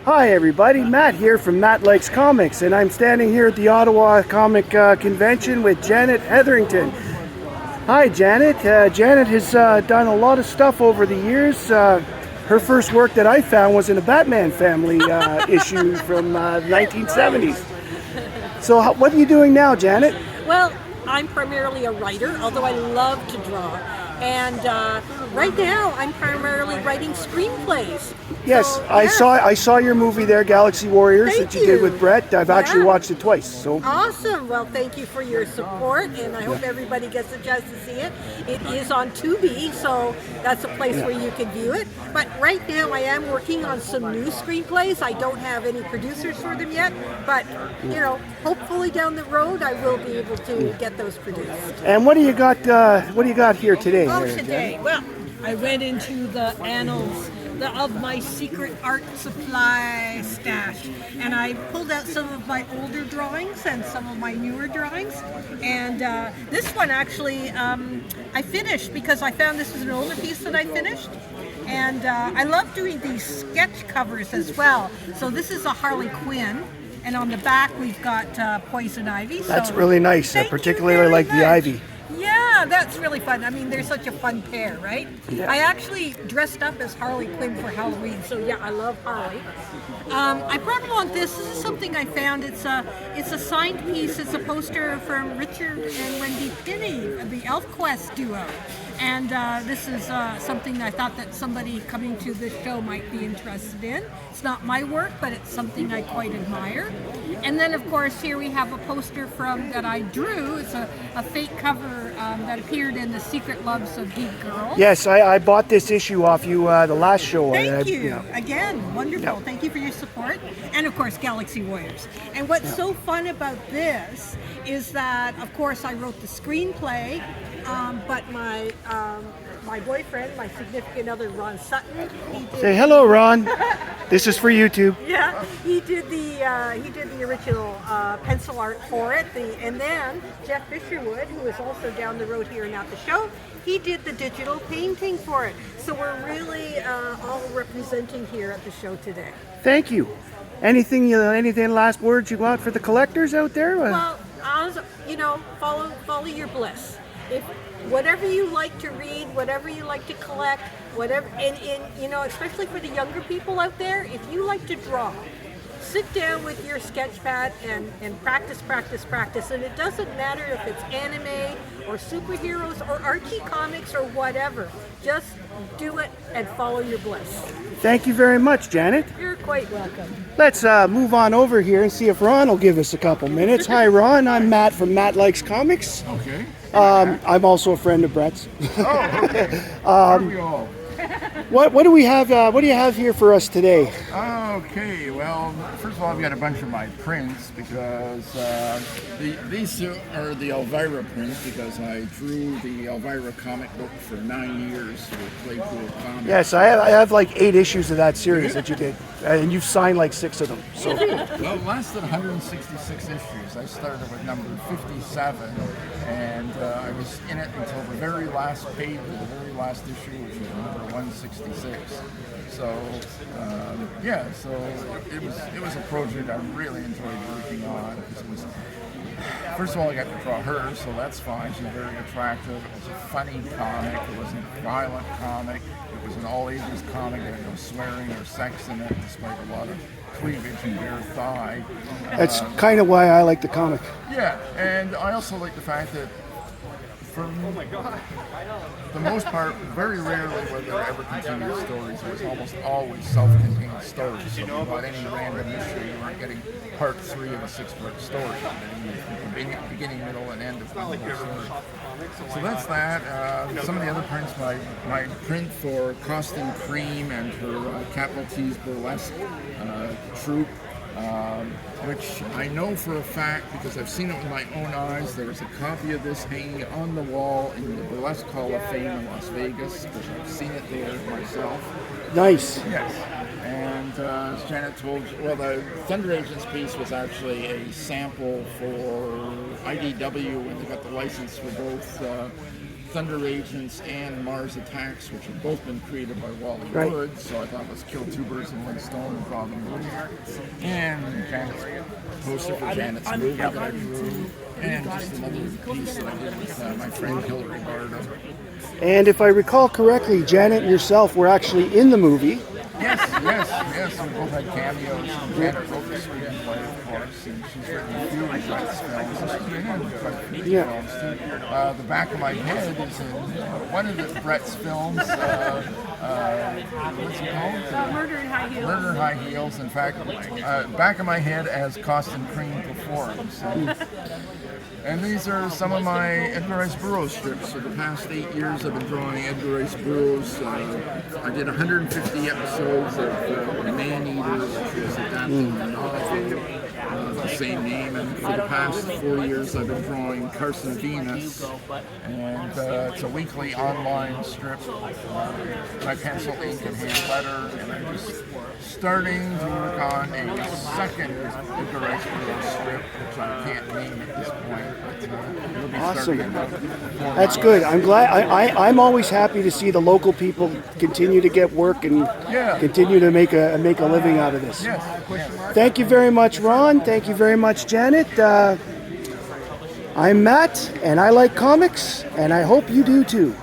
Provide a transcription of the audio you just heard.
Hi everybody, Matt here from Matt Likes Comics, and I'm standing here at the Ottawa Comic Convention with Janet Heatherington. Hi Janet. Janet has done a lot of stuff over the years. Her first work that I found was in a Batman family issue from the 1970s. So what are you doing now, Janet? Well, I'm primarily a writer, although I love to draw. And right now, I'm primarily writing screenplays. Yes, so, I saw your movie there, Galaxy Warriors, Thank that you did with Brett. I've actually watched it twice. So awesome! Well, thank you for your support, and I hope everybody gets a chance to see it. It is on Tubi, so that's a place where you can view it. But right now, I am working on some new screenplays. I don't have any producers for them yet, but you know, hopefully down the road, I will be able to get those produced. And what do you got? What do you got here today? Oh, today, well, I went into the annals of my secret art supply stash, and I pulled out some of my older drawings and some of my newer drawings. And this one actually I finished because I found this was an older piece that I finished. And I love doing these sketch covers as well. So this is a Harley Quinn. And on the back we've got Poison Ivy. That's really nice. I particularly like the Ivy. Yeah, that's really fun. I mean, they're such a fun pair, right? Yeah. I actually dressed up as Harley Quinn for Halloween, so yeah, I love Harley. I brought along this. This is something I found. It's a signed piece. It's a poster from Richard and Wendy Pinney, the ElfQuest duo. And this is something I thought that somebody coming to this show might be interested in. It's not my work, but it's something I quite admire. And then, of course, here we have a poster that I drew. It's a fake cover that appeared in The Secret Loves of Geek Girl. Yes, I bought this issue off you the last show. Thank you. Again, wonderful. Yep. Thank you for your support. And, of course, Galaxy Warriors. And what's so fun about this is that, of course, I wrote the screenplay, but my boyfriend, my significant other, Ronn Sutton, he did. Say hello, Ron. This is for YouTube. Yeah, he did the original pencil art for it. And then Jeff Fisherwood, who is also down the road here and at the show, he did the digital painting for it. So we're really all representing here at the show today. Thank you. Anything last words you got for the collectors out there? Well, follow your bliss. If whatever you like to read, whatever you like to collect, whatever, and especially for the younger people out there, if you like to draw, sit down with your sketch pad and practice. And it doesn't matter if it's anime or superheroes or Archie comics or whatever. Just do it and follow your bliss. Thank you very much, Janet. You're quite welcome. Let's move on over here and see if Ron will give us a couple minutes. Hi, Ron. I'm Matt from Matt Likes Comics. Okay. I'm also a friend of Brett's. Oh, okay. Aren't we all? What do we have? What do you have here for us today? Okay, well, first of all, I've got a bunch of my prints because these are the Elvira prints because I drew the Elvira comic book for 9 years with Claypool Comics. Yes, I have like 8 issues of that series that you did, and you've signed like 6 of them. So. Well, it lasted 166 issues. I started with number 57, and I was in it until the very last page of the very last issue, which was number 166. So so it was a project I really enjoyed working on because it was, first of all, I got to draw her, so that's fine. She's very attractive. It was a funny comic. It wasn't a violent comic. It was an all ages comic. There was no swearing or sex in it, despite a lot of cleavage and bare thigh. That's kind of why I like the comic. Yeah, and I also like the fact that for the most part, very rarely were there ever continued stories. It was almost always self-contained stories. So if you got any random issue, you weren't getting part 3 of a 6-part story. Beginning, middle, and end of the whole story. So that's that. Some of the other prints, my print for Costin Cream and her Capital T's Burlesque troupe, which I know for a fact because I've seen it with my own eyes. There's a copy of this hanging on the wall in the Burlesque Hall of Fame in Las Vegas because I've seen it there myself. Nice. Yes. And as Janet told you, well, the Thunder Agents piece was actually a sample for IDW when they got the license for both Thunder Agents and Mars Attacks, which have both been created by Wally Right. Wood, so I thought let's kill two birds with one stone and draw them movie. And Janet's poster for Janet's movie that I drew, and just another piece that I did with my friend Hillary Bardo. And if I recall correctly, Janet and yourself were actually in the movie. Yes. We both had cameos. Janet wrote the screenplay, of course, and she's written a few of Brett's films. And she's been in quite a few films too. The Back of My Head is in one of the Brett's films. What's it called? Murder in High Heels. Murder in High Heels. In fact, Back of My Head as Costin Cream performs. And these are some of my Edgar Rice Burroughs strips. For the past 8 years, I've been drawing Edgar Rice Burroughs. I did 150 episodes of Man-Eaters, which was adapted from a novel of the same name. And for the past 4 years, I've been drawing Carson Venus. And it's a weekly online strip. My pencil, ink, and hand letter. And I'm just starting to work on a second Edgar Rice Burroughs strip, which I can't name at this point. But, Awesome. That's good. I'm glad. I'm always happy to see the local people continue to get work and continue to make a living out of this. Yes. Thank you very much, Ron. Thank you very much, Janet. I'm Matt, and I like comics, and I hope you do too.